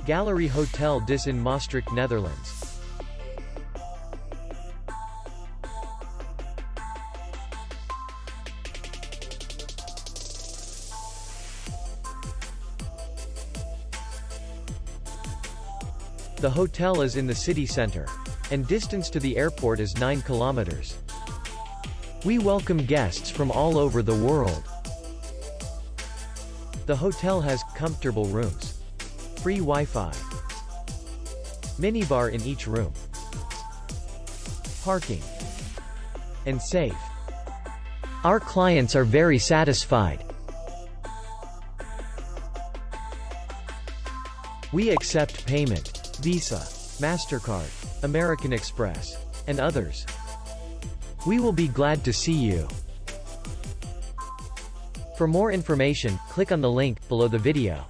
Galerie Hotel Dis in Maastricht, Netherlands. The hotel is in the city center, and distance to the airport is 9 kilometers. We welcome guests from all over the world. The hotel has comfortable rooms, free Wi-Fi, minibar in each room, parking, and safe. Our clients are very satisfied. We accept payment, Visa, MasterCard, American Express, and others. We will be glad to see you. For more information, click on the link below the video.